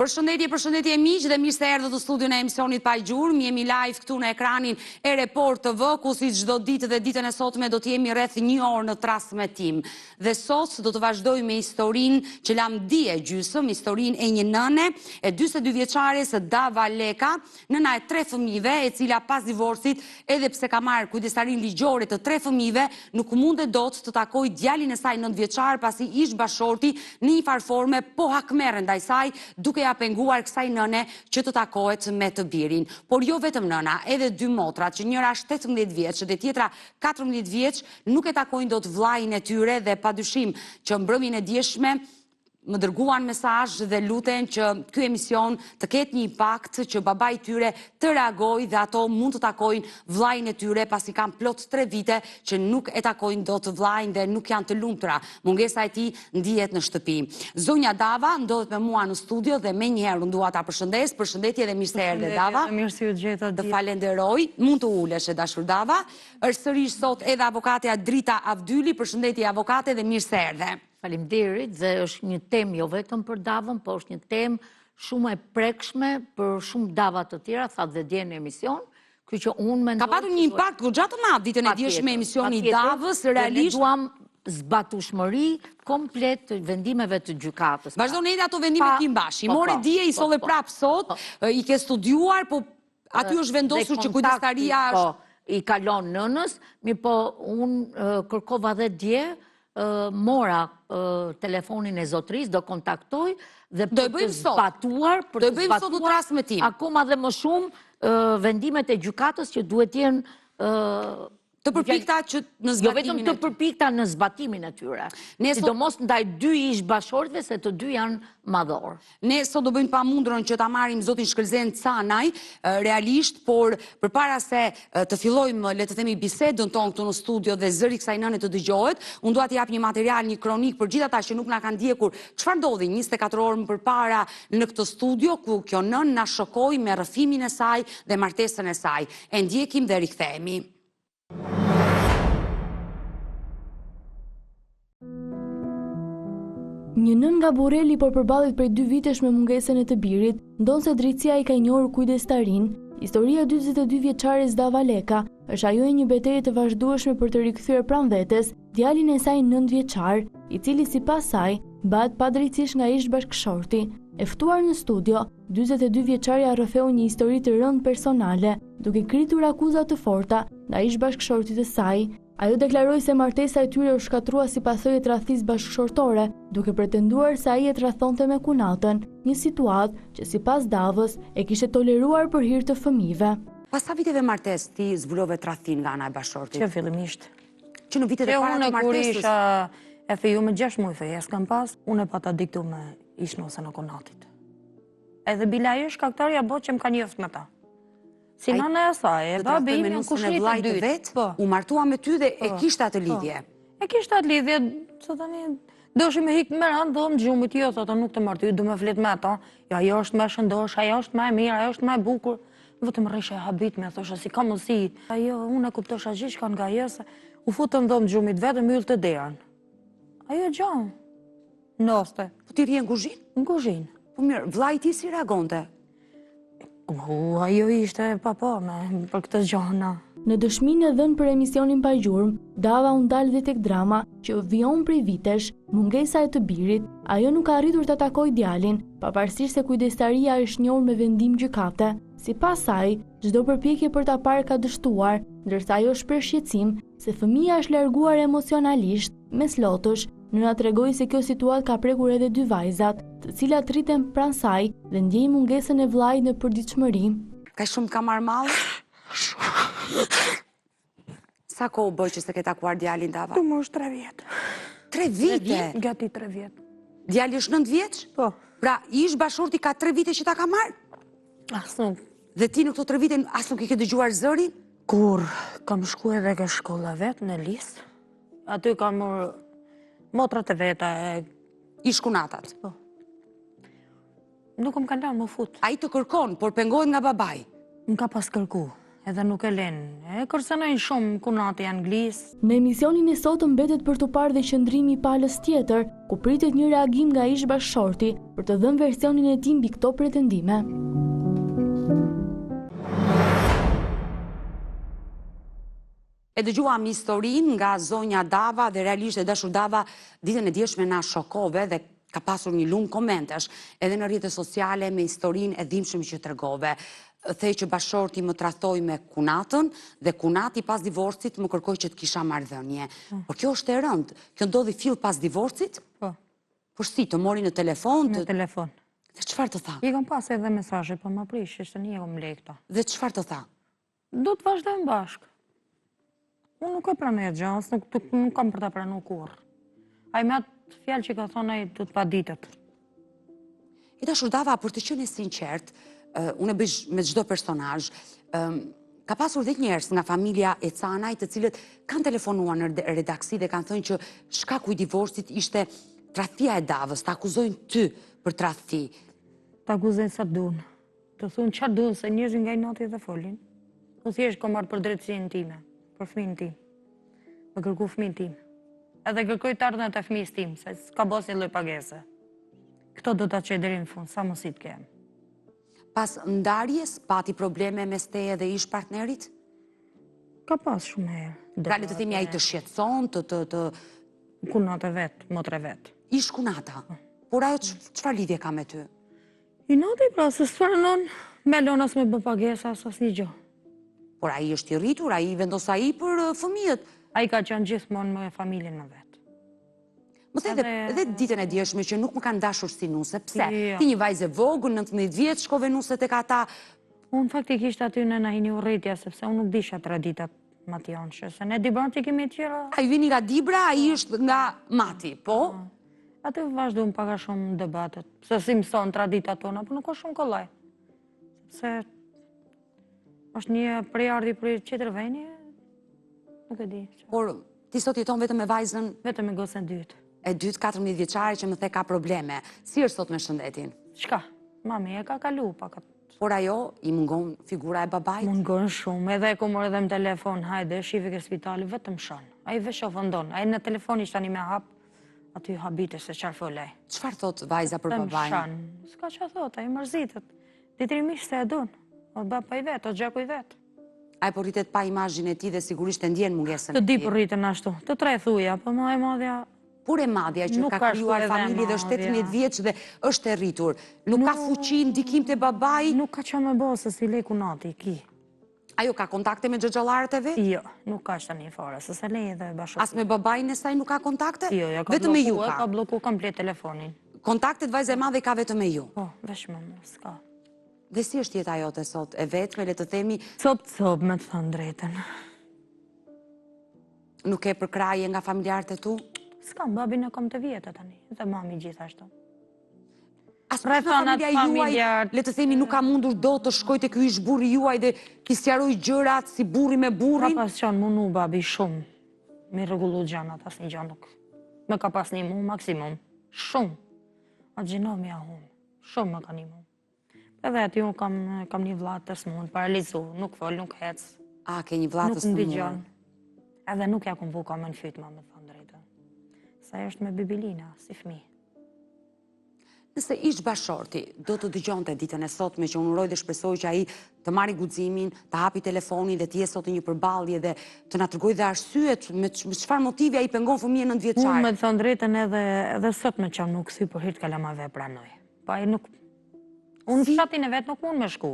Përshëndetje miq dhe mirë se erdhët në studion e emisionit Pa Gjurmë. Jemi live këtu në ekranin e Report TV, ku si çdo ditë dhe ditën e sotme do të jemi rreth 1 orë në transmetim. Dhe sot do të vazhdojmë me historinë që lam dje gjysmë, historinë e një nëne e 42 vjeçares Dava Leka, nëna e 3 fëmijëve, e cila pas divorcit, edhe pse ka marrë kujdestarin ligjore të 3 fëmijëve, nuk mundet dot të takojë djalin e saj 9 vjeçar, pasi ish bashorti në një farë forme po hakmerrën ndaj saj, duke ja penguar kësaj nëne që të takohet me të birin. Por jo vetëm nëna, edhe 2 motrat, që njëra është 18 vjeç dhe tjetra 14 vjeç, nuk e takojnë dot vllajin e tyre dhe padyshim që mbrëmjen e dieshme më dërguan mesazh dhe luten që ky emision të ketë një impakt, që babai i tyre të reagojë dhe ato mund të takojnë vllajin e tyre, pasi kanë plot 3 vite që nuk e takojnë dot vllajin dhe nuk janë të lumtura. Mungesa e tij ndihet në shtëpi. Zonja Dava ndodhet me mua në studio dhe menjëherë unë dua ta përshëndes. Përshëndetje dhe mirë se erdhe Dava. Mirë se ju gjeta. Të falenderoj. Mund të ulesh, dashur Dava. Është sërish sot edhe avokatja Drita Avdyli. Përshëndetje avokate dhe mirë se erdhe. Faleminderit, dhe është një temë jo vetëm për Davën, po është një temë shumë e prekshme për shumë Dava të tjera, thatë dhe dje në emision. Që unë mendoj, ka patur një impakt goxha të madh ditën e djeshme emisioni i Davës, realisht. Ne duam zbatueshmëri komplet të vendimeve të gjykatës. Vazhdon edhe ato vendime tim bashkë. More dje, i solle prap sot, i ke studiuar, po aty është vendosur që kujdestaria është... I kalon nënës, po unë kërkova dhe dje, mora telefonin e zotris, do kontaktoj dhe për të zbatuar, në transmetim. Akoma dhe më shumë vendimet e gjykatës që duhet jenë të përpikta që në zbatimin e tyre. Jo vetëm të përpikta në zbatimin e tyre. Sidomos ndaj 2 ish bashortëve, se të 2 janë madhor. Ne sot do bëjmë pamundurën që ta marrim zotin Shkëlzen Canaj, realisht, por përpara se të fillojmë, le të themi, bisedën tonë këtu në studio dhe zëri kësaj nëne të dëgjohet, unë dua të jap një material, një kronik për gjithë ata që nuk na kanë ndjekur çfarë ndodhi 24 orë më përpara në këtë studio, ku kjo nën na shokoi me rrëfimin e saj dhe martesën e saj. E ndjekim dhe rikthehemi. Një nën nga Burreli, por përballet prej 2 vitesh me mungesën e të birit, ndonse drejtësia i ka njohur kujdestarin. Historia 42 vjeçares Dava Leka është ajo e një betejë të vazhdueshme për të rikthyer pranë vetes djalin e saj 9 vjeçar, i cili sipas saj bëhet padrejtisht nga ish bashkëshorti. E ftuar në studio, 42 vjeçaria rrëfeu një histori të rëndë personale, duke kritur akuza të forta nga ish bashkëshorti të saj. Ajo deklaroi se martesa e tyre u shkatrua si pasojë e tradhtisë bashkëshortore, duke pretenduar se ai e tradhtonte me kunatën, një situatë që sipas Davës e kishte toleruar për hir të fëmijëve. Pas sa viteve martesë ti zbulove tradhtin nga ana e bashkëshortit? Që fillimisht. Që në vitet e para të martesës? Kur isha e feju me 6 muaj feje s'kam pas, unë e pata diktu me ishnosën e kunatit. Edhe bila e shkaktarja bot që më ka njoftë me ta. Si nëna e saj, e babi imi në kushrit të dytë. U martua me ty dhe e kishte atë lidhje? E kishte atë lidhje, se tani, doshi me hikë me rëndë, dhe më gjumit jo, thotë nuk të martu, du me flet me ata, ja, ajo është me shëndosh, ajo është me mirë, ajo është me bukur, vëtëm rrishe e habit me, thosha, si ka mësi, ajo, unë e kuptosha gjithë kanë nga jesë, u futëm dhe më gjumit vetë, më yllë të derën. Ajo gjonë, noste. Po ti rje në kuzhinë? Në kuzhinë. Po mirë, vllai ti si reagonte? Ajo ishte papone për këtë gjona. Në dëshminë e dhënë për emisionin Pa Gjurmë, Dava u ndal dhe tek drama që vijon prej vitesh, mungesa e të birit, ajo nuk ka arritur të takojë djalin, pavarësisht se kujdestaria është njohur me vendim gjykate. Sipas saj, çdo përpjekje për ta parë ka dështuar, ndërsa ajo shpreh shqetësim se fëmia është larguar emocionalisht. Mes lotësh, nëna tregoi se kjo situatë ka prekur edhe 2 vajzat, të cilat rriten pranë saj dhe ndjejnë mungesën e vllajit në përditshmëri. Ka shumë ka marrë mall? Sa kohë bëj që se ke takuar djalin Dava? Tu më është 3 vjetë. 3 vite? Gati 3 vjetë. Djali është 9 vjeç? Po. Pra, ish bashorti ka 3 vite që ta ka marrë? Asnuk. Dhe ti në këto 3 vite as nuk i ke dëgjuar zërin? Kur kam shku edhe ke shkolla vetë në lisë, aty kam mërë motrat e veta e... Ish kunatat? Po. Nuk më kanë lanë më fut. A i të kërkon, por pengohet nga babai? Më ka pas kërku. Edhe nuk e len. E kërcënojnë shumë kunati anglisë. Në emisionin e sotëm mbetet për të parë dhe qëndrimi i palës tjetër, ku pritet një reagim nga ish bashkëshorti për të dhënë versionin e tij mbi këto pretendime. E dëgjuam historinë nga zonja Dava dhe realisht e dashur Dava ditën e djeshme na shokove dhe ka pasur një lumë komentesh edhe në rrjetet sociale me historinë e dhimbshme që tregove. Thej që bashkëshorti më tradhtoi me kunatën dhe kunati pas divorcit më kërkoi që të kisha marrëdhënie. Por kjo është e rëndë. Kjo ndodhi fill pas divorcit? Po, Por si, të mori në telefon? në telefon. Dhe çfarë të tha? I kam pas edhe mesazhe, po më prish, ishte një kom lek këto. Dhe çfarë të tha? Do të vazhdojmë bashkë. Unë nuk e pranoj gjë, as nuk kam për ta pranuar kurrë. Ai me atë fjalë që ka thonë ai të paditët. I dashur Dava, për të qenë sinqert, unë e bëj me çdo personazh, ka pasur dhe njerëz nga familja e Canaj të cilët kanë telefonuar në redaksi dhe kanë thënë që shkaku i divorcit ishte tradhtia e Davës, ta akuzojnë ty për tradhti. Ta akuzojnë sa duan. Të thonë çfarë duan se njerëzit nga i noti dhe folin. Po thjesht kom marrë për drejtsinë time, për fëmin tim. Më kërku fëmin tim. Edhe kërkoj të ardhën e fëmijës tim, se s'ka bos një lloj pagese. Këto do ta çoj deri në fund, sa mos i të kem. Pas ndarjes, pati probleme mes teje dhe ish partnerit? Ka pas shumë herë. Pra le të themi ai të shqetëson, të Kunate vet, motre vet. ish kunata. Por ajo çfarë lidhje ka me ty? I noti pra, se s'faranon me lon as me bë pagesa, as asnjë gjë. Por ai është i rritur, ai vendos ai për fëmijët. Ai ka qenë gjithmonë me familjen në vet. Më the edhe ditën e djeshme që nuk më kanë dashur si nuse. Pse? Jo. Ti një vajzë e vogël, 19 vjeç, shkove nuse tek ata. Unë faktikisht aty në na hini urrëtja, sepse unë nuk disha traditat matjanëshe, se ne dibran që kemi tjera. Ai vini nga Dibra, ai është nga Mati, po? Aty vazhdojmë paka shumë debatet, se si mëson traditat tona, por nuk ka shumë kollaj. Se është një prejardhi për qetër veni, nuk e di. Por ti sot jeton vetëm me vajzën Vetëm me gocën dytë. e 14 vjeçare që më the ka probleme. Si është sot me shëndetin? Çka? Mami e ka kalu pakat. Por ajo i mungon figura e babait. Mungon shumë, edhe e ku morë edhe më telefon, hajde, shive ke spitali, vetëm shon. Ai veç ofendon, ai në telefon ishte tani me hap, aty habite se çfarë folej. Çfarë thot vajza për Vetëm babain? shon. S'ka çfarë thot, ai mërzitet. Detyrimisht se e don. O baba i vet, o gjaku i vet. Ai po rritet pa imazhin e tij dhe sigurisht e ndjen mungesën. Të e di tij. për rritën ashtu, të tre thuja, po më e madhja, Por e madhja që Nuk ka ka krijuar shtu edhe familje dhe është 18 madhja. vjeç dhe është e rritur. Nuk ka fuqi, ndikim te babai. nuk ka që me bo se si lej kunati, ki. Ajo ka kontakte me xhaxhallarët e vet? Jo, nuk ka që tani fare, se se lej edhe bashkë. As me babain e saj nuk ka kontakte? Jo, ja ka Vetëm me ju ka ka. bloku komplet telefonin. Kontaktet vajza e madhe ka vetëm me ju. Po, veç me mu, s'ka. Dhe si është jeta jote sot? E vetme, le të themi, Cop, me të thënë drejten. nuk e përkraje nga familjarët e tu? S'kam, babin e kam të vjetë tani, dhe mami gjithashtu. As nga Rrethanat familja juaj, familjarët. le të themi, nuk ka mundur do të shkoj te ky ish burri juaj dhe t'i sqaroj gjërat si burri me Ka burrin? pas qenë munu babi shumë, me rregullu gjanat, asnjë gjë nuk. Me ka pas një mu maksimum, shumë. A gjinomi a hum, shumë me ka një mu. Edhe aty unë kam një vllatë të smund, paralizu, nuk fol, nuk hec, A, ke një vllatë nuk të smuar. ndigjon. Edhe nuk ja kom vu ka me në fyt, ma me thënë drejtën. Sa është me bibilina, si fëmijë. Nëse ish bashorti do të dëgjonte ditën e sotme që unë uroj dhe shpresoj që ai të marri guximin, të hapi telefonin dhe të jetë sot në një përballje dhe të na tregojë dhe arsyet me çfarë motivi ai pengon fëmijën 9 Unë vjeçare. me të thënë drejtën edhe sot me qam nuk si për hit kalamave pranoj. Pa ai nuk... Unë në fshatin e vetë nuk mund me shku.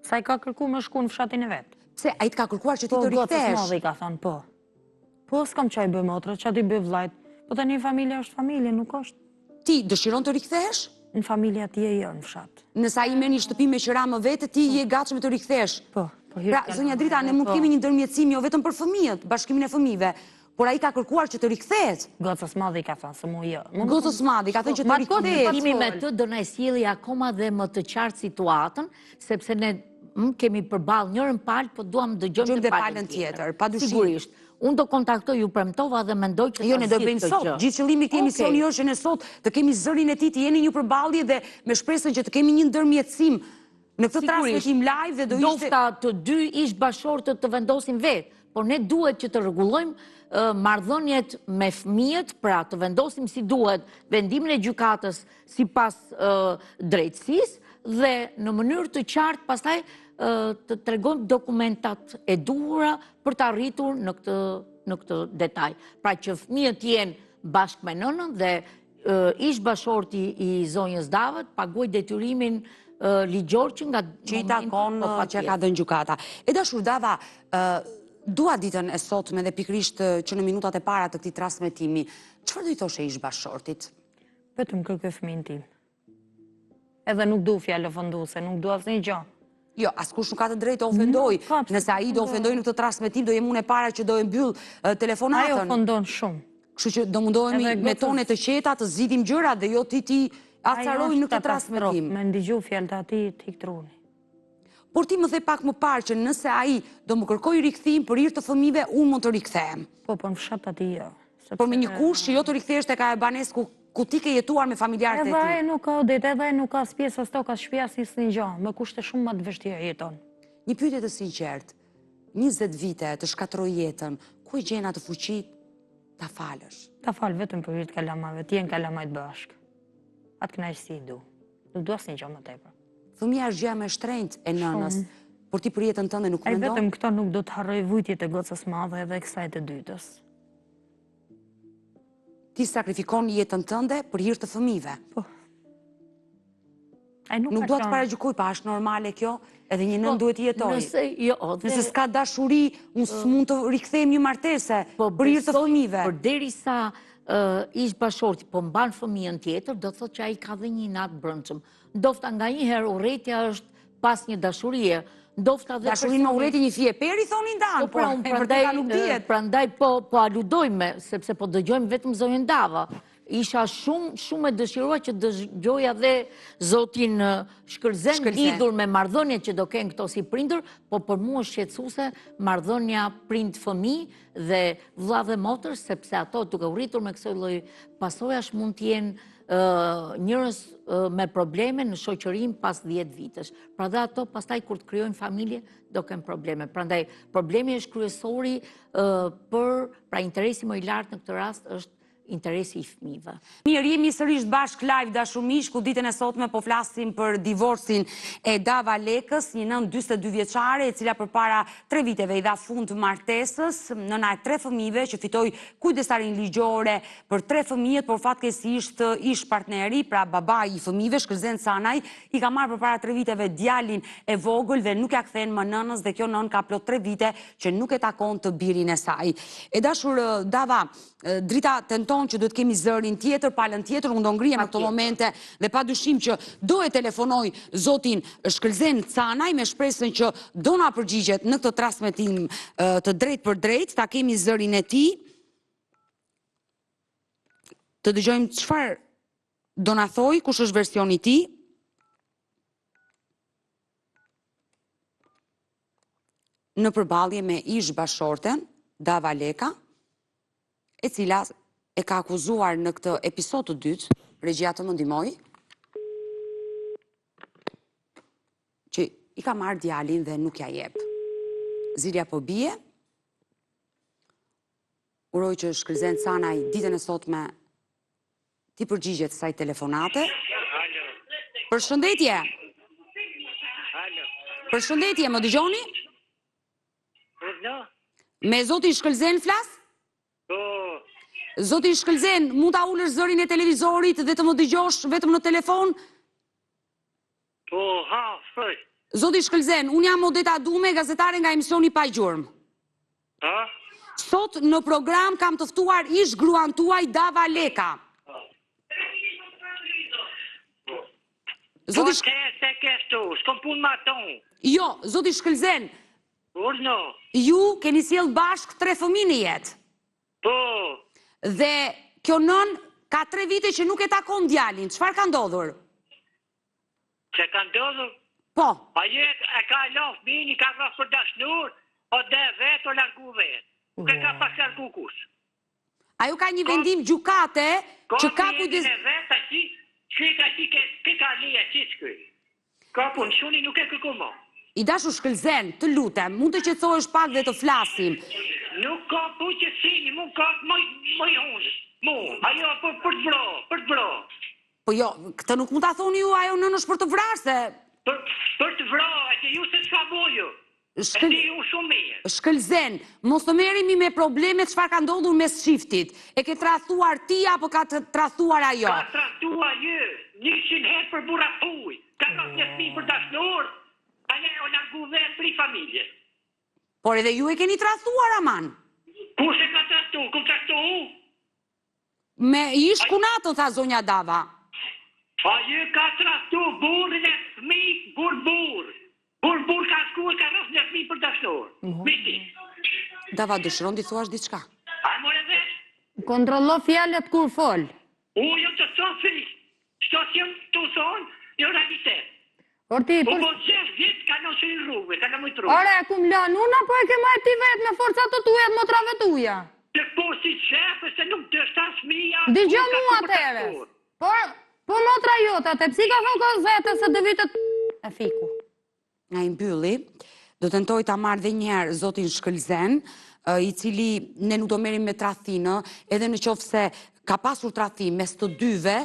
Sa i ka kërku me shku në fshatin e vetë. Pse ai të ka kërkuar që ti Po, të gocës rikthesh? madhe i ka thonë, po. Po, s'kam qaj bëj motra, qa ti bëj vlajt. Po tani familja është familje, nuk është. Ti dëshiron të rikthesh? Në familja ti e jo në fshat. Nëse ai merr një shtëpi me qira më vete, ti je gatshëm të rikthesh. Po, Pra, zonja Drita, ne mund të kemi një ndërmjetësim jo vetëm për fëmijët, bashkimin e fëmijëve, por ai ka kërkuar që të rikthehet. Gocës madhe i ka thonë, se mu jo. Gocës madhi ka thënë që të Ma rikthehet. Kimi me të do na sjellë akoma dhe më të qartë situatën, sepse ne kemi përballë njërën palë, po duam Dëgjojmë dëgjojmë dhe dhe palën palën tjetër, padyshim. Sigurisht. Unë do kontaktoj, ju premtova dhe mendoj që Jo, ne do bëjmë sot. Gjithë qëllimi i këtij emisioni është që ne sot të kemi zërin e tij, të jeni një përballje dhe me shpresën që të kemi një ndërmjetësim Në këtë transmetim live dhe do ishte... Dofta të dy ish bashortët të vendosin vetë, por ne duhet që të rregullojmë marrëdhëniet me fëmijët, pra të vendosim si duhet vendimin e gjykatës sipas drejtësisë dhe në mënyrë të qartë pastaj të tregojmë dokumentat e duhura për të arritur në këtë detaj. Pra që fëmijët jenë bashkë me nënën dhe ish bashorti i zonjës Davët paguaj detyrimin ligjor që nga që i takon që ka dhënë gjykata. E dashur Dava, dua ditën e sotme dhe pikrisht që në minutat e para të këtij transmetimi, çfarë do i thoshe ish bashortit? Vetëm kërkoj fëmijën tim. Edhe nuk du fjalë ofenduese, nuk du asnjë gjë. Jo, askush nuk ka të drejtë të ofendoj. Nëse ai do ofendoj në këtë transmetim, do jem unë e para që do e mbyll telefonatën. Ai ofendon shumë. Kështu që do mundohemi me tone të qeta të zgjidhim gjërat dhe jo ti acarojmë në këtë transmetim. Me ndigju fjalët e atij tik truni. Por ti më the pak më parë që nëse ai do më kërkoj rikthim për hir të fëmijëve, unë mund të rikthehem. Po në fshat atij jo. Por me një kush që jo të rikthehesh tek ajo banesë ku ti ke jetuar me familjarët e Edhe ti. ai nuk ka det, edhe ai nuk ka as pjesë as tokë as shtëpi as asnjë gjë, me kushte shumë më të vështira jeton. Një pyetje të sinqertë. 20 vite të shkatroj jetën, ku e gjen atë fuqi ta falësh? Ta fal vetëm për hir të kalamave, ti janë kalamajt bashk. Atë kënaqësi du. Nuk du asnjë gjë më tepër. Fëmia është gjëja më e shtrenjtë e nënës, por ti për jetën tënde nuk Ai mendon? vetëm këto nuk do të harroj vujtjet e gocës madhe edhe kësaj të dytës. Ti sakrifikon jetën tënde për hir të fëmijëve. Po. Ai Nuk do të paragjykoj, pa është normale kjo, edhe një nën duhet të jetojë. Nëse s'ka dashuri, unë s'mund të rikthem një martese për hir të fëmijëve. Por derisa ish bashorti po mban fëmijën tjetër, do të thotë që ai ka dhe një natë brendshëm. Ndofta nganjëherë urrëtia është pas një dashurie. Dashurin me urrëti një fije peri thonin dan, por e vërteta nuk dihet. Prandaj po aludojmë, sepse po dëgjojmë vetëm zonjën Dava. Isha shumë e dëshiruar që dëgjoja dhe zotin Shkëlzen lidhur me marrëdhëniet që do kenë këto si prindër, po për mua është shqetësuese marrëdhënia prind-fëmijë dhe vëlla dhe motër, sepse ato duke u rritur me kësaj lloj pasojash mund të jenë njerëz me probleme në shoqërinë pas 10 vitesh. Pra dhe ato pastaj kur të krijojnë familje do kenë probleme. Prandaj problemi është kryesori pra interesi më i lartë në këtë rast është interesi i fëmijëve. Mirë, jemi sërish bashk live dashumish, ku ditën e sotme po flasim për divorcin e Dava Lekës, një nën 42 vjeçare, e cila përpara 3 viteve i dha fund martesës, nëna e 3 fëmijëve që fitoi kujdestarin ligjore për 3 fëmijët, por fatkeqësisht ish partneri, pra babai i fëmijëve, Shkëlzen Canaj, i ka marrë përpara 3 viteve djalin e vogël dhe nuk ja kthen më nënës dhe kjo nën ka plot 3 vite që nuk e takon të birin e saj. E dashur Dava, drita tenton që do të kemi zërin tjetër, palën tjetër, unë do ngrihem në këto momente dhe pa dyshim që do e telefonoj zotin Shkëlzen Canaj me shpresën që do na përgjigjet në këtë transmetim të drejt për drejt, ta kemi zërin e tij. Të dëgjojmë çfarë do na thoj, kush është versioni i tij. Në përballje me ish bashorten Dava Leka, e cila e ka akuzuar në këtë episod të dytë, regjia të më ndihmoj, që i ka marrë djalin dhe nuk ja jep. Zilja po bie, uroj që Shkëlzen Canaj ditën e sotme ti përgjigjet kësaj telefonate. Përshëndetje. Përshëndetje, më dëgjoni? Me zotin Shkëlzen flas? Zoti Shkëlzen, mund ta ulësh zërin e televizorit dhe të më dëgjosh vetëm në telefon? Po, thoj. Zoti Shkëlzen, unë jam Odeta Dume, gazetare nga emisioni Pa Gjurmë. Sot në program kam të ftuar ish gruan tuaj Dava Leka. Po, se kështu, s'kom pun ma tonë. Jo, zoti Shkëlzen, Urno. ju keni sjell bashk 3 fëmijë në jetë. Po, Dhe kjo nën ka 3 vite që nuk e takon djalin. Çfarë ka ndodhur? që ka ndodhur, Po, a jetë e ka laf mini, ka rraf për dashnur, o dhe vetë o largu vetë. Nuk e ka pas largu kush. ajo ka një vendim gjykate që ka kujdes... Ka vetë aqi, që ka qi ke ka lija qi s'kuj. Ka punë, shuni nuk e kërku mo. I dashur Shkëlzen, të lutem, mund të qetësohesh pak dhe të flasim. Nuk ka punë që sini, mu ka moj unë. Mu, ajo për të vro. Po jo, këtë nuk mund ta thoni ju ajo nënësh për të vrarë se Për të vro, e që ju se s'ka boju. E di ju shumë mirë. Shkëlzen, mos të merremi me problemet çfarë ka ndodhur mes shiftit. E ke tradhuar ti apo ka tradhuar ajo? Ka tradhua jë, 100 herë për burra fuj. Ka rrët një fmi për dashnur, a ne o largu dhe pri familje. Por edhe ju e keni tradhuar aman. Kushe ka tradhu, kum tradhu? Me ish kunatën, tha zonja Dava. A jë ka tradhu burrin e fmi, bur. Bur ka shku e ka rrës një fmi për dashnur. Miti. Dava, dëshiron ti thuash diçka? A more dhe? Kontrollo fjalët kur fol. Jo të thonë fri. Shto që jem të thonë, jo realitet. Orti, Po 6 vjet ka në shëri rrugëve, ka në mujtë rrugë. ore, kum lan unë apo e ke marrë ti vetë me forca të tuja të motrave tuja? Të po si qepë, se nuk dështa fmija. Dëgjoj mua atëre. Po motra jota, te psi ka thonë kohë vete se dë vitet e fiku. Nga i mbylli, do tentoj ta marrë dhe njerë zotin Shkëlzen, i cili ne nuk do merrim me tradhinë, edhe në qoftë se ka pasur tradhim mes të dyve,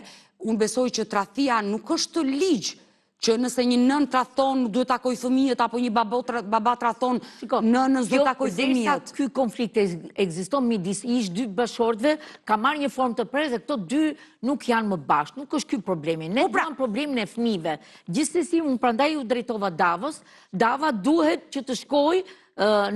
unë besoj që tradhia nuk është ligj, që nëse një nën tradhon nuk duhet takoj fëmijët, apo një baba tradhon nënën duhet takoj fëmijët. Ky konflikt ekziston midis ish dy bashkëshortëve, ka marrë një formë të prerë dhe këto dy nuk janë më bashkë, nuk është ky problemi. Ne duam problemin e fëmijëve. Gjithsesi, unë prandaj u drejtova Davës, Dava duhet që të shkojë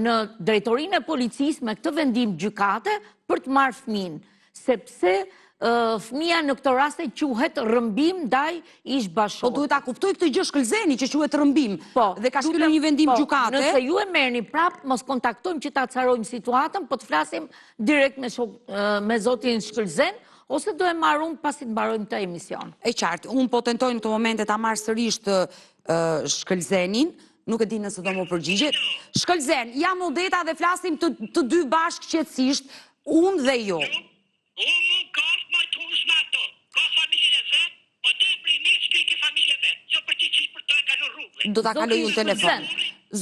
në drejtorinë e policisë me këtë vendim gjykate për të marrë fëmin, sepse fëmia në këtë raste quhet rrëmbim ndaj ish bashkëshortë. Po duhet ta kuptoj këtë gjë Shkëlzeni që quhet rrëmbim. Po, dhe ka shkelur një vendim gjykate. Nëse ju e merrni prap, mos kontaktojmë që ta carojmë situatën, po të flasim direkt me zotin Shkëlzen, ose do e marr unë pasi të mbarojmë këtë emision. E qartë, unë po tentoj në të momente ta marr sërish të Shkëlzenin, nuk e di nëse do më përgjigjet. Shkëlzen, jam Odeta dhe flasim të dy bashkë qetësisht, unë dhe ju. Unë mu ka është majtunës me ato, ka familjen e vetë, o dhe primisht shpike familje vetë, që për që për të e kalur rrugëve. Do ta kaloj unë telefon.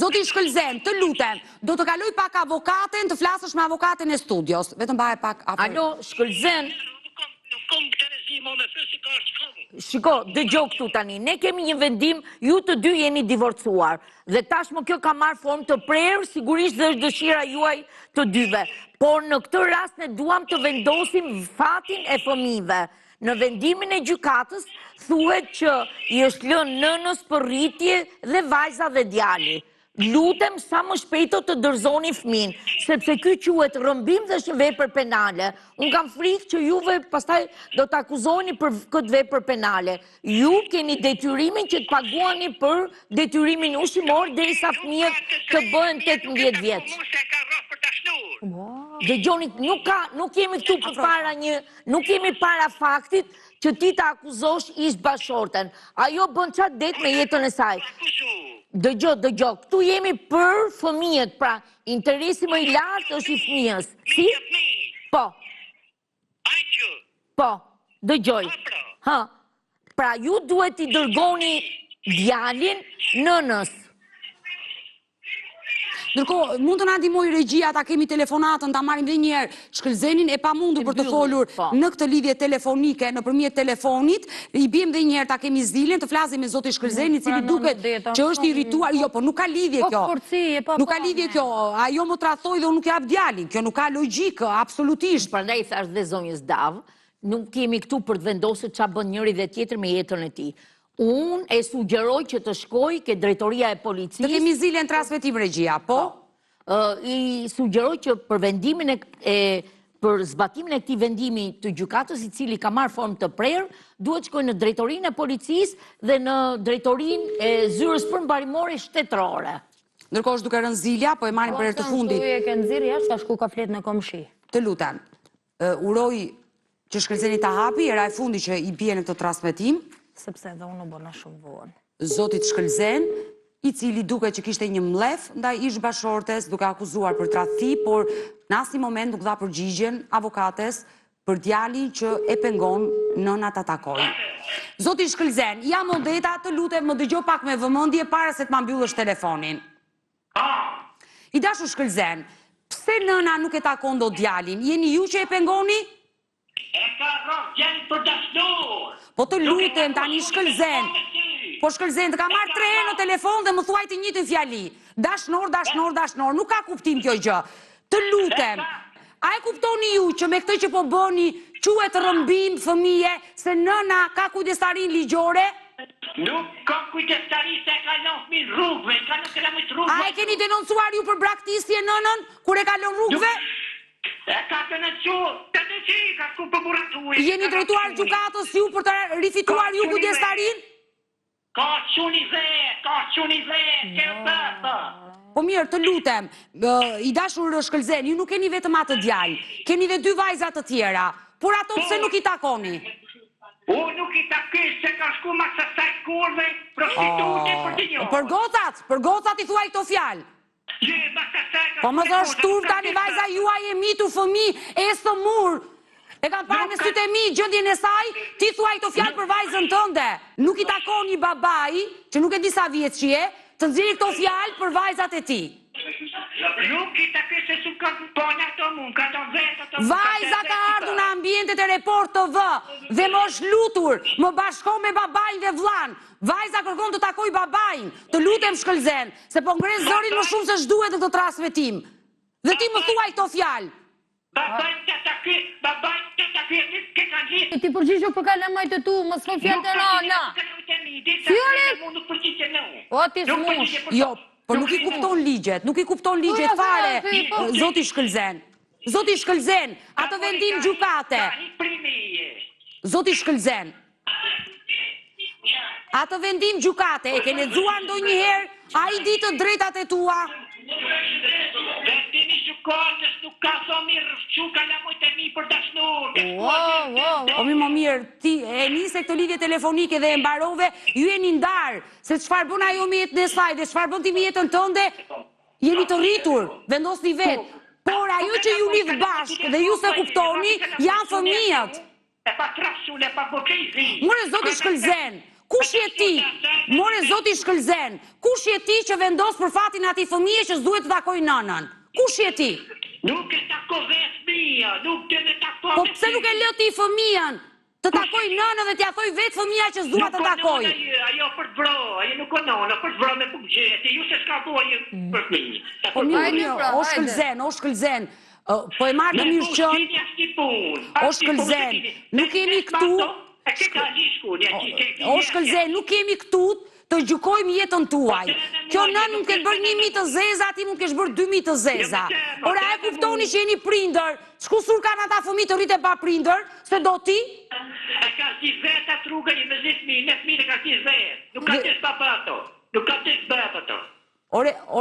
Zoti Shkëlzen, të lutem, do të kaloj pak avokaten, të flasësh me avokaten e studios. Vetëm baje pak afër. Alo, Shkëlzen. Nuk kom të rezimo me fësi ka është këmu. Shiko, dëgjoj këtu tani, ne kemi një vendim, ju të dy jeni divorcuar, dhe tashmë kjo ka marrë formë të prerë, sigurisht dhe është dëshira juaj të dyve, por në këtë rast ne duam të vendosim fatin e fëmijëve. Në vendimin e gjykatës thuhet që i është lënë nënës për rritje dhe vajza dhe djali. Lutem sa më shpejto të dorëzoni fëmin, sepse ky quhet rrëmbim dhe është një vepër penale. Unë kam frikë që juve pastaj do të akuzoni për këtë vepër penale. Ju keni detyrimin që të paguani për detyrimin ushqimor derisa fëmijët të bëhen 18 vjeç. Dëgjoni, nuk jemi këtu nuk jemi para faktit që ti të akuzosh ish bashkëshorten. Ajo bën çfarë det me jetën e saj. Dëgjoj, këtu jemi për fëmijët, pra interesi më i lartë është i fëmijës. Si? Po. Po, dëgjoj. Pra ju duhet i dërgoni djalin nënës. Ndërkohë, mund të na ndihmoj regjia, ta kemi telefonatën, ta marrim edhe një herë Shkëlzenin, e pamundur për të folur në këtë lidhje telefonike nëpërmjet telefonit, i bjem edhe një herë ta kemi Zilën, të flasim me zotin Shkëlzenin, i cili duket që është i irrituar. Jo, po nuk ka lidhje kjo. Nuk ka lidhje kjo. Ajo më tradhoi dhe unë nuk jap djalin. Kjo nuk ka logjikë, absolutisht. Prandaj thash dhe zonjës Dav, nuk kemi këtu për të vendosur çfarë bën njëri dhe tjetri me jetën e tij. Unë e sugjeroj që të shkoj ke drejtoria e policisë. Të kemi Zilën transmetim regjia, po? I sugjeroj që për vendimin për zbatimin e këtij vendimi të gjykatës, i cili ka marrë formë të prerë, duhet shkoj në drejtorinë e policisë dhe në drejtorinë e zyrës përmbarimore shtetërore. Ndërkohë është duke rënë Zilja, po e marrim për herë të fundit. E ke nxirr jashtë, ka shku ka flet në komshi. Të lutem. Uroj që Shkëlzeni ta hapi, era e fundi që i bie në këtë transmetim. Sepse dhe unë bëna shumë vonë. Zotit Shkëlzen, i cili duket që kishte një mlef ndaj ish bashkëshortes, duke akuzuar për tradhti, por në asnjë moment nuk dha përgjigjen avokates për djalin që e pengon nëna ta takojë. Zoti Shkëlzen, jam Odeta, të lutem më dëgjoj pak me vëmendje para se të ma mbyllësh telefonin. I dashur Shkëlzen, pse nëna nuk e takon dot djalin? Jeni ju që e pengoni? E ka rrëf djalin për dashnor. Po të lutem tani Shkëlzen. Po Shkëlzen, të ka marrë 3 herë në telefon dhe më thuaj të njëjtën fjali. Dashnor, nuk ka kuptim kjo gjë. Të lutem. A e kuptoni ju që me këtë që po bëni quhet rrëmbim fëmije se nëna ka kujdestarin ligjore? Nuk ka kujdestari se e kalon fëmin rrugëve, e kalon kilometr rrugëve. A e keni denoncuar ju për braktisje nënën kur e kalon rrugëve? E ka denoncuar, ka ku për buratuj. Jeni drejtuar gjykatës ju për të rifituar ju kujdestarin? Ka quni dhe, ke bërë. Po mirë, të lutem, i dashur Shkëlzen, ju nuk keni vetëm atë djalë, keni dhe 2 vajzat të tjera, por ato pse nuk i takoni? Nuk i takis se ka shku ma së saj kurve, prostitute për të njohë. Për gocat i thuaj këto fjalë. Po më të shtur tani vajza juaj e mitur fëmi, e së mur. E kam parë me sytë e mi gjendjen e saj, ti thuaj këto fjalë për vajzën tënde. Nuk i takoni babai, që nuk e di sa vjeç që je, të nxjerrë këto fjalë për vajzat e ti. Nuk i takis se su ka ponja të mund, ka të vetë të mund. Vajza ka ardhur në ambientet e Report TV dhe më është lutur, më bashko me babain dhe vllan. Vajza kërkon të takoj babain. Të lutem Shkëlzen, se po ngres zërin më shumë se ç'duhet në këtë transmetim. Dhe ti më thuaj këto fjalë. Babajn të takis, ke kanë gjithë. Ti përgjigjo për kalamajt e tu, mos thon fjalë të rana. O ti smush. Jo, por nuk i kupton ligjet fare, Zoti Shkëlzen. Zoti Shkëlzen, atë vendim gjykate. Zoti Shkëlzen. Atë vendim gjykate, e ke lexuar ndonjëherë? Ai di të drejtat e tua? Vendimi gjykatës nuk ka thomi rrëfqu kalamojt e mi për dashnur. O mi më mirë, ti e nise këtë lidhje telefonike dhe e mbarove, ju jeni ndarë, se çfarë bën ajo me jetën e saj dhe çfarë bën ti me jetën tënde, jeni të rritur, vendosni vetë. Por ajo që ju lidh bashkë dhe ju se kuptoni, janë fëmijët. E pa trafshun, e pa bokezi. More Zoti Shkëlzen, kush je ti? More Zoti Shkëlzen, kush je ti që vendos për fatin atij fëmije që s'duhet të takoj nënën? Kush je ti? Nuk e tako vetë fëmija, nuk e tako Po pse nuk e lë ti fëmijën të takoj nënën dhe t'ja thoj vetë fëmija që s'dua të takoj? Ajo për të vro, ajo nuk o nënë, për të vro me pukgjeti, ju se s'ka bojë për fëmijë. Po mirë, o Shkëlzen, po e marrë të mirë qënë, o Shkëlzen, nuk jemi këtu, o Shkëlzen, nuk jemi këtu të gjykojmë jetën tuaj. Kjo nën mund të ketë bërë 1000 të zeza, ti mund të kesh bërë 2000 të zeza. Ora e kuptoni që jeni prindër, ç'kusur kanë ata fëmijë të rritë pa prindër, se do ti? E ka si vetë atë rrugën i me 10.000, në fëmijë ka si vetë. Nuk ka të baba ato. Nuk ka të baba ato.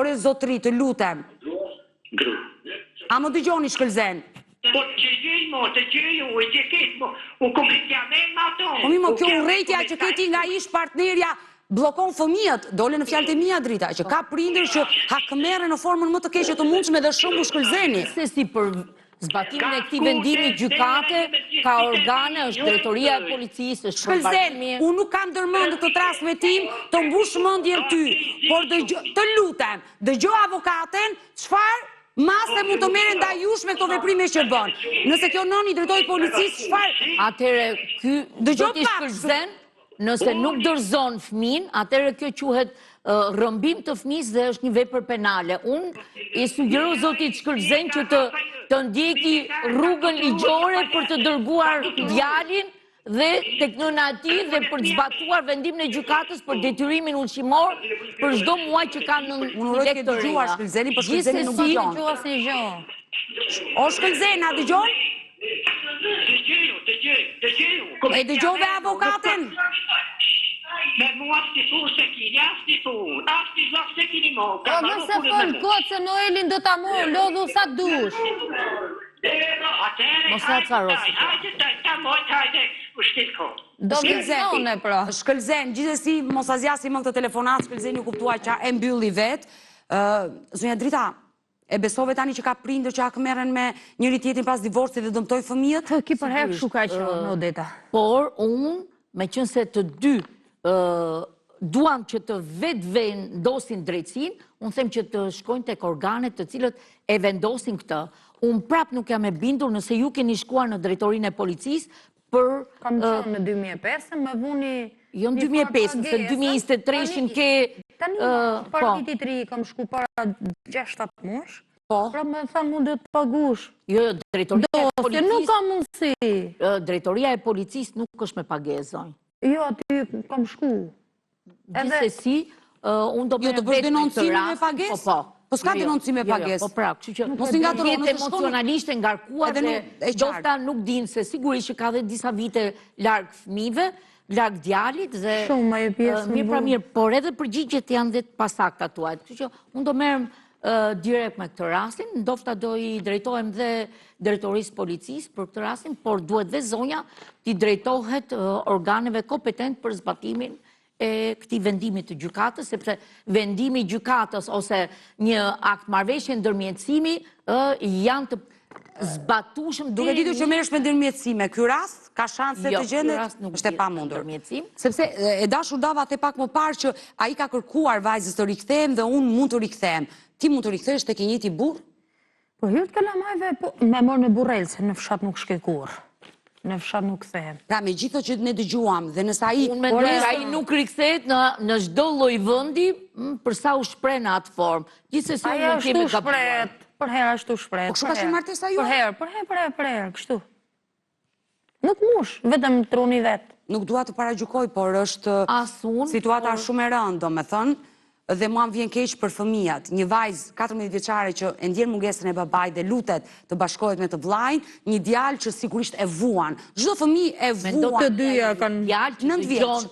Ore zotri, të lutem. Gru. A më dëgjoni Shkëlzen? Po të gjëj mo, të gjëj u, e që ketë mo, u kompletjamen ma to. Po mi më kjo urrejtja që këti nga ish partnerja blokon fëmijët, dole në fjalët e mia drita, që ka prindër që hakmerren në formën më të keqe të mundshme dhe shumë Shkëlzeni. Se si për zbatimin e këtij vendimi gjykate, ka organe, është drejtoria e policisë, është Shkëlzen, unë nuk kam ndërmend këtë transmetim të mbush mendjen ty, por të lutem, dëgjoj avokaten, çfarë mase mund të merren ndaj jush me këto veprime që bën. Nëse kjo nën i drejtoi policisë, çfarë? Atëre ky Zoti Shkëlzen, nëse nuk dorëzon fëmin, atëherë kjo quhet rrëmbim të fëmisë dhe është një vepër penale. Unë i sugjeroj Zotit Shkëlzen që të ndjeki rrugën ligjore për të dërguar djalin dhe tek nëna e tij dhe për të zbatuar vendimin e gjykatës për detyrimin ushqimor për çdo muaj që kanë në lektoria. Shkëlzeni, por Shkëlzeni nuk dëgjon. O Shkëlzen, a dëgjon? Dëgjeju. E dëgjove avokaten? Me mua s'ti fu se kini, s'ti fu, s'ti zog se kini mo. O nëse fol kot se Noelin do ta morë, lodhu sa dush. Mos e acarosi. Hajde ta moj, hajde, u shtilko. Do vizone pra. Shkëlzen, gjithsesi mos azjasi më këtë telefonat, Shkëlzeni u kuptua që e mbylli vetë. Zonja Drita, e besove tani që ka prindër që hakmerren me njëri tjetrin pas divorcit dhe dëmtoi fëmijët? Ki për herë kështu ka qenë në Odeta. Por unë me qënë se të dy duan që të vetë vendosin drejtsin, unë them që të shkojnë tek organet të cilët e vendosin këtë. Unë prap nuk jam e bindur nëse ju keni shkuar në drejtorinë e policisë për... Kam qënë në 2005, më vuni... Jo në 2005, se 2023 ke... Tani, para vitit të ri, kam shku para 6-7 mush, pra me thamë mund dhe të pagush. Jo, drejtoria e policisë... Nuk kam mundësi. Drejtoria e policisë nuk është me pagesoj. Jo, aty kam shku. Gjithsesi, unë do Jo, të bësh denoncime me pagesë? Po s'ka denoncime me pagesë. Po pra, kështu që mos i ngatëron, jetë emocionalisht e ngarkuar dhe dofta nuk dinë se sigurisht që ka dhe disa vite larg fëmijëve, larg djalit dhe shumë e pjesë mirë, por edhe përgjigjet janë dhe të pasakta tuaj. Kështu që unë do merrem direkt me këtë rastin, ndofta do i drejtohem dhe drejtorisë policisë për këtë rastin, por duhet dhe zonja t'i drejtohet organeve kompetent për zbatimin e këtij vendimi të gjykatës, sepse vendimi i gjykatës ose një akt marrëveshje ndërmjetësimi janë të zbatueshëm. Duke ditur që merresh me ndërmjetësime, ky rast ka shanse të gjendet, është e pamundur. Sepse e dashur dava the pak më parë që ai ka kërkuar vajzës të rikthehem dhe unë mund të rikthehem. Ti mund të rikthesh tek i njëjti burr? Po hir të kalamajve, po me morë në burrel, se në fshat nuk shkoj kurrë. Në fshat nuk kthehem. Pra me gjithë që ne dëgjuam dhe nëse ai... Unë mendoj se ai nuk rikthehet në çdo lloj vendi përsa u shpreh në atë formë. Gjithsesi unë nuk kemi gabuar. Për herë ashtu shpreh. Po kështu ka qenë martesa juaj? Për herë, kështu. Nuk mush, vetëm truni vet. Nuk dua të paragjykoj, por është situata shumë e rëndë, domethënë, dhe mua më vjen keq për fëmijat. Një vajzë 14 vjeçare që e ndjen mungesën e babait dhe lutet të bashkohet me të vllajin, një djalë që sigurisht e vuan. Çdo fëmijë e vuan. Mendo të dyja kanë djalë që dëgjon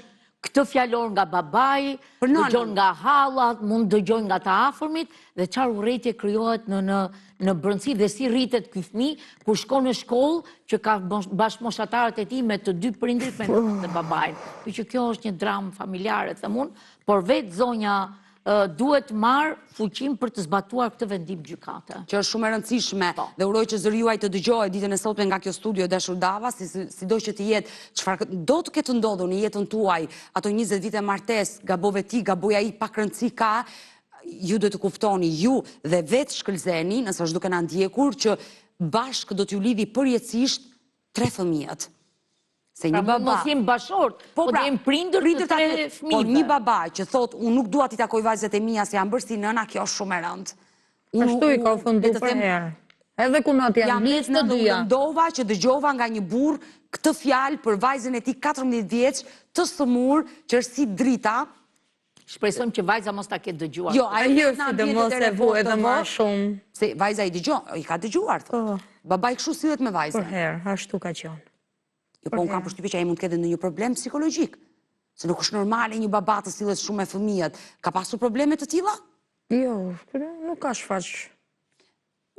këtë fjalor nga babai, dëgjon nga hallat, mund dëgjon nga të afërmit dhe çfarë urrëtie krijohet në brendësi dhe si rritet ky fëmijë kur shkon në shkollë që ka bashkëmoshatarët e tij me të dy prindrit me të babain. Që kjo është një dramë familjare, them unë, por vetë zonja duhet marrë fuqin për të zbatuar këtë vendim gjykate. Që është shumë e rëndësishme dhe uroj që zëri juaj të dëgjohet ditën e sotme nga kjo studio dashur dava, sido që të jetë, çfarë do të ketë ndodhur në jetën tuaj, ato 20 vite martesë, gabove ti, gaboja ai, pak rëndësi ka, ju duhet të kuftoni, ju dhe vetë shkëlzeni, nëse është duke na ndjekur, që bashkë do t'ju lidhi përjetësisht 3 fëmijët. Se një baba... mos jem bashort, po dhe jem prindër të 3 fëmijëve. Po një baba që thot, unë nuk dua t'i takoj vajzat e mia se janë bërë si nëna, kjo është shumë e rëndë. Ashtu i ka fundu për herë. Edhe ku natë janë listë të dyja. Jam ndova që dëgjova nga një burr këtë fjalë për vajzën e tij 14 vjeç, të sëmur, që është si drita. Shpresojmë që vajza mos ta ketë dëgjuar. Jo, ajo sidomos e vu edhe më shumë. Se vajza i dëgjon, i ka dëgjuar. Babai kështu sillet me vajzën. Për herë, ashtu ka qenë. Jo, po unë kam përshtypjen që ai mund të ketë ndonjë problem psikologjik. Se nuk është normale një baba të sillet shumë me fëmijët. Ka pasur probleme të tilla? Jo, nuk ka shfaq.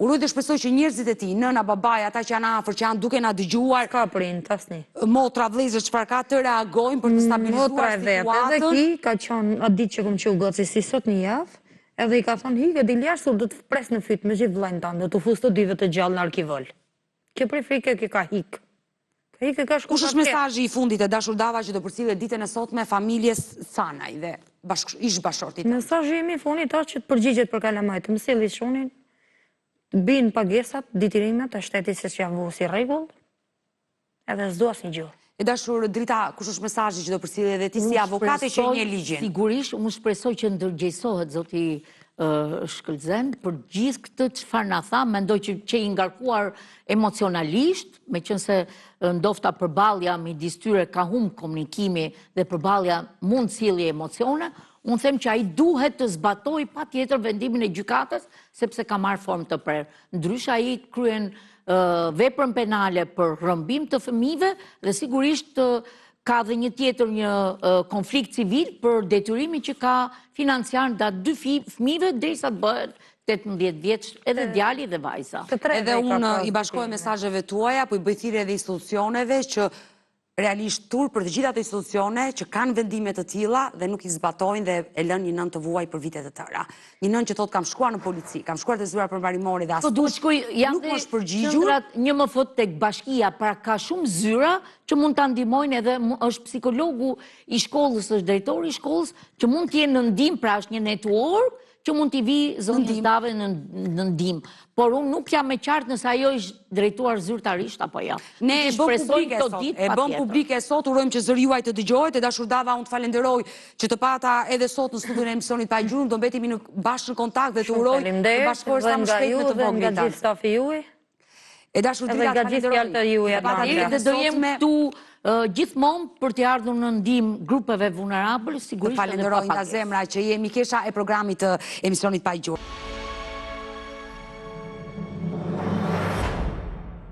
Uroj dhe shpresoj që njerëzit e tij, nëna, babai, ata që janë afër, që janë duke na dëgjuar, ka prind asnjë. Motra, vëllezër, çfarë ka të reagojnë për të stabilizuar situatën. Edhe ki ka qenë atë ditë që kam qenë goci si sot një javë, edhe i ka thonë hike dil jashtë, do të pres në fyt me gjithë vllajën tonë, do të fus të dyve të gjallë në arkivol. Kjo prej frikë që ka hik. Kush është mesazhi i fundit e dashur dava që do përcjellet ditën e sotme familjes Sanaj dhe ish bashortit? Mesazhi im i fundit është që të përgjigjet për kalamajt, të mësilli shunin, të binë pagesat, ditërimet e shtetit se që janë vu si rregull, edhe s'do asnjë gjë. E dashur Drita, kush është mesazhi që do përcjellet edhe ti si avokate që një ligjin? Sigurisht, unë shpresoj që ndërgjegjësohet zoti Shkëlzen për gjithë këtë çfarë na tha, mendoj që i ngarkuar emocionalisht, meqense ndofta përballja midis tyre ka humb komunikimi dhe përballja mund sjellë emocione, unë them që ai duhet të zbatojë patjetër vendimin e gjykatës sepse ka marrë formë të prerë. Ndryshe ai kryen veprën penale për rrëmbim të fëmijëve dhe sigurisht ka dhe një tjetër një konflikt civil për detyrimin që ka financiar nda 2 fëmijëve derisa të bëhet 18 vjeç edhe djali dhe vajza. Edhe unë i bashkoj mesazheve tuaja, po i bëj thirrje edhe institucioneve që realisht tur për të gjitha ato institucione që kanë vendime të tilla dhe nuk i zbatojnë dhe e lënë një nën të vuaj për vite të tëra. Një nën që thotë kam shkuar në polici, kam shkuar te zyra përmbarimore dhe Po duhet shkoj, nuk më është përgjigjur. Një më thot tek bashkia, pra ka shumë zyra që mund ta ndihmojnë edhe është psikologu i shkollës, është drejtori i shkollës, që mund të jenë në ndihmë, pra është një network që mund t'i vi zonjës Dave në ndihmë. Por unë nuk jam e qartë nëse ajo është drejtuar zyrtarisht apo jo. Ne e bëm publike sot, urojmë që zëri juaj të dëgjohet, e dashur Dava, unë të falenderoj që të pata edhe sot në studion e emisionit Pa Gjurmë, do mbetemi në bashkë në kontakt dhe të uroj të bashkohesh sa më shpejt me të voglin nga gjithë stafi juaj. E dashur Drita, të falenderoj. Dhe do jem këtu gjithmonë për të ardhur në ndihmë grupeve vulnerabël, sigurisht edhe falenderoj nga zemra që jemi kesha e programit të emisionit Pa Gjurmë.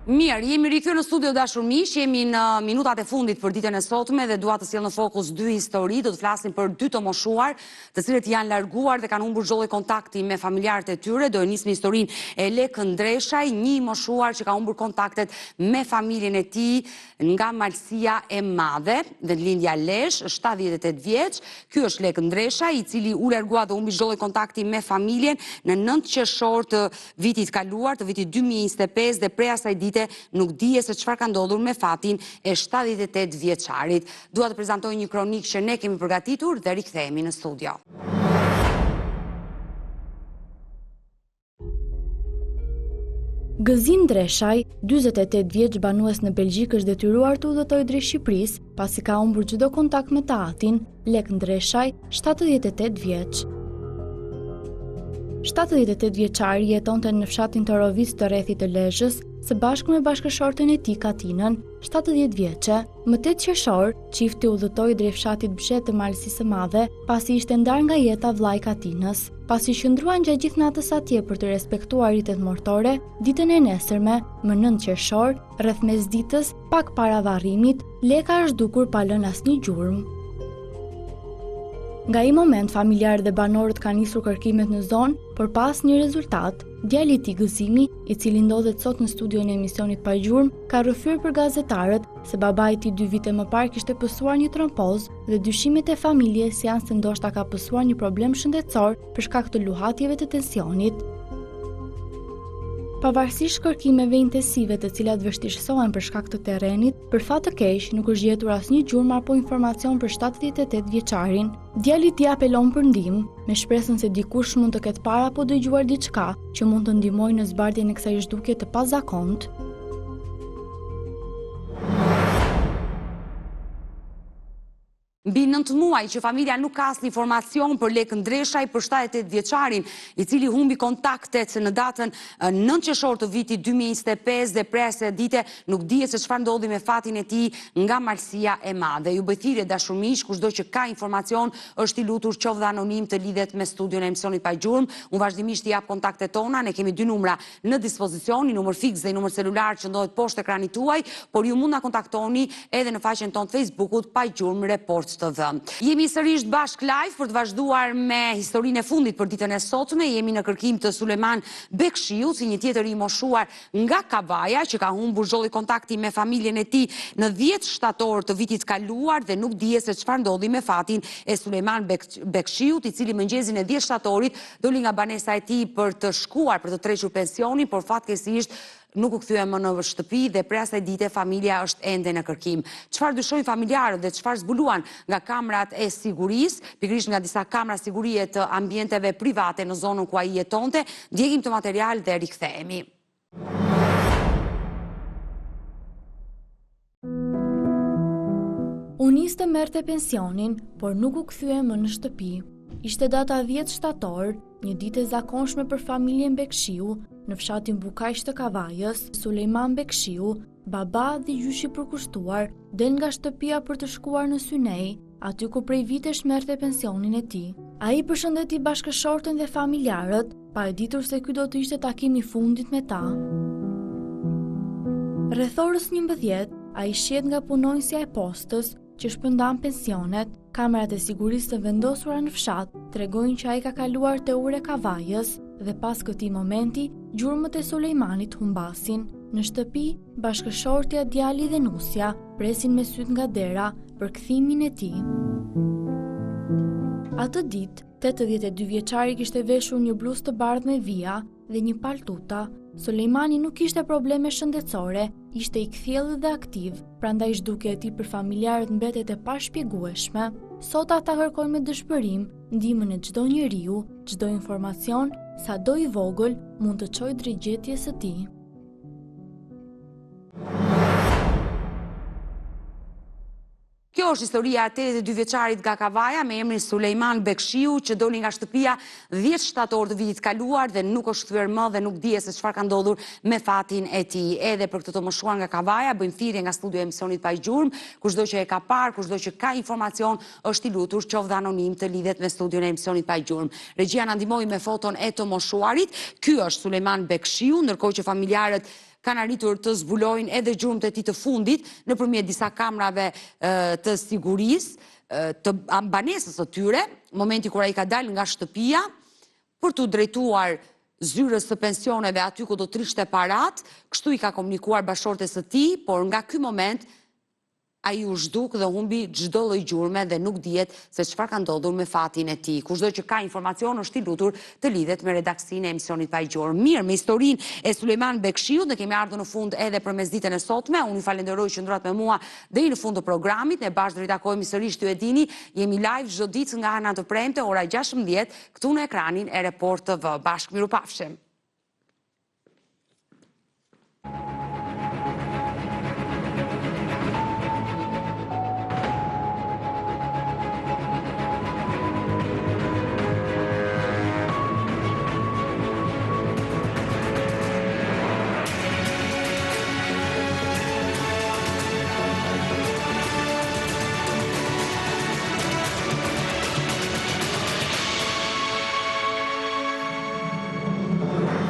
Mirë, jemi rikthyer në studio dashur miq, jemi në minutat e fundit për ditën e sotme dhe dua të sjell në fokus dy histori, do të flasim për dy të moshuar, të cilët janë larguar dhe kanë humbur çdo lloj kontakti me familjarët e tyre. Do e nis me historinë e Lek Ndreshaj, një i moshuar që ka humbur kontaktet me familjen e tij nga malësia e madhe dhe lindja lesh, 78 vjeç. Ky është Lek Ndreshaj, i cili u largua dhe humbi çdo lloj kontakti me familjen në 9 qershor të vitit kaluar, të vitit 2025 dhe prej asaj dite nuk dije se çfarë ka ndodhur me fatin e 78 vjeçarit. Dua të prezantoj një kronik që ne kemi përgatitur dhe rikthehemi në studio. Gëzim Ndreshaj, 48 vjeç banues në Belgjik, është detyruar të udhëtojë drejt Shqipërisë pasi ka humbur çdo kontakt me tatin. Lek Ndreshaj, 78 vjeç. 78 vjeçari jetonte në fshatin Torovic të rrethit të Lezhës, së bashku me bashkëshorten e tij Katinën, 70 vjeçe. Më 8 qershor, çifti udhëtoi drejt fshatit Bshet të Malësisë së Madhe, pasi ishte ndarë nga jeta vllai Katinës. Pasi qëndruan gjatë gjithë natës atje për të respektuar ritet mortore, ditën e nesërme, më 9 qershor, rreth mesditës, pak para varrimit, Leka është dukur pa lënë asnjë gjurmë. Nga ai moment, familjarët dhe banorët kanë nisur kërkimet në zonë, por pas një rezultat. Djali i tij Gëzimi, i cili ndodhet sot në studion e emisionit Pa Gjurmë, ka rrëfyer për gazetarët se babai i tij 2 vite më parë kishte pësuar një trompoz dhe dyshimet e familjes janë se ndoshta ka pësuar një problem shëndetësor për shkak të luhatjeve të tensionit. Pavarësisht kërkimeve intensive të cilat vështirësohen për shkak të terrenit, për fat të keq nuk është gjetur asnjë gjurmë apo informacion për 78 vjeçarin. Djali i tij apelon për ndihmë, me shpresën se dikush mund të ketë parë apo dëgjuar diçka që mund të ndihmojë në zbardhjen e kësaj zhdukje të pazakontë. Mbi 9 muaj që familja nuk ka asnjë informacion për Lek Ndreshaj, për 78 vjeçarin, i cili humbi kontaktet në datën 9 qershor të vitit 2025 dhe prej asaj dite nuk dihet se çfarë ndodhi me fatin e tij nga malësia e madhe. Ju bëj thirrje dashur miq, kushdo që ka informacion është i lutur qoftë dhe anonim të lidhet me studion e emisionit Pa Gjurmë. Unë vazhdimisht i jap kontaktet tona, ne kemi 2 numra në dispozicion, një numër fiks dhe një numër celular që ndodhet poshtë ekranit tuaj, por ju mund na kontaktoni edhe në faqen tonë të Facebookut Pa Gjurmë Report TV. Jemi sërish bashk live për të vazhduar me historinë e fundit për ditën e sotme. Jemi në kërkim të Sulejman Bekshiu, si një tjetër i moshuar nga Kavaja, që ka humbur çdo lloj kontakti me familjen e tij në 10 shtator të vitit kaluar dhe nuk dihet se çfarë ndodhi me fatin e Sulejman Bekshiut, i cili mëngjesin e 10 shtatorit doli nga banesa e tij për të shkuar për të trequr pensionin, por fatkeqësisht nuk u kthye më në shtëpi dhe prej asaj dite familja është ende në kërkim. Çfarë dyshojnë familjarët dhe çfarë zbuluan nga kamerat e sigurisë, pikërisht nga disa kamera sigurie të ambienteve private në zonën ku ai jetonte, ndjekim të material dhe rikthehemi. U nis të merrte pensionin, por nuk u kthye më në shtëpi. Ishte data 10 shtator, një ditë e zakonshme për familjen Bekshiu, në fshatin Bukaqë të Kavajës. Sulejman Bekshiu, baba dhe gjysh i përkushtuar, del nga shtëpia për të shkuar në Synej, aty ku prej vitesh merrte pensionin e tij. Ai përshëndeti bashkëshorten dhe familjarët, pa e ditur se ky do të ishte takimi i fundit me ta. Rreth orës 11, ai shihet nga punonjësja e postës që shpërndan pensionet. Kamerat e sigurisë të vendosura në fshat tregojnë që ai ka kaluar te ure Kavajës dhe pas këtij momenti, gjurmët e Sulejmanit humbasin. Në shtëpi, bashkëshortja, djali dhe nusja presin me syt nga dera për kthimin e tij. Atë ditë, 82 vjeçari kishte veshur një bluzë të bardhë me vija dhe një paltuta. Sulejmani nuk kishte probleme shëndetësore, ishte i kthjellët dhe aktiv, prandaj zhdukja e tij për familjarët mbetet e pashpjegueshme. Sot ata kërkojnë me dëshpërim ndihmën e çdo njeriu, çdo informacion, sado i vogël, mund të çojë drejt gjetjes së tij. Kjo është historia e 82 vjeçarit nga Kavaja me emrin Sulejman Bekshiu, që doli nga shtëpia 10 shtator të vitit kaluar dhe nuk është kthyer më dhe nuk dihet se çfarë ka ndodhur me fatin e tij. Edhe për këtë të moshuar nga Kavaja, bëjmë thirrje nga studio e emisionit Pa Gjurmë, kushdo që e ka parë, kushdo që ka informacion, është i lutur qoftë anonim të lidhet me studion e emisionit Pa Gjurmë. Regjia na ndihmoi me foton e të moshuarit. Ky është Sulejman Bekshiu, ndërkohë që familjarët kanë arritur të zbulojnë edhe gjurmët e tij të fundit nëpërmjet disa kamerave të sigurisë, të banesës së tyre, momenti kur ai ka dalë nga shtëpia për t'u drejtuar zyrës së pensioneve aty ku do të rishte parat, kështu i ka komunikuar bashkëshortes së tij, por nga ky moment ai u zhduk dhe humbi çdo lloj gjurme dhe nuk dihet se çfarë ka ndodhur me fatin e tij. Kushdo që ka informacion është i lutur të lidhet me redaksinë e emisionit Pa Gjurmë. Mirë, me historinë e Sulejman Bekshiut ne kemi ardhur në fund edhe për mesditën e sotme. Unë ju falenderoj që ndroat me mua deri në fund të programit. Ne bashkë do ritakojmë sërish, ju e dini, jemi live çdo ditë nga ana të premte ora 16 këtu në ekranin e Report TV. Bashkë mirupafshim.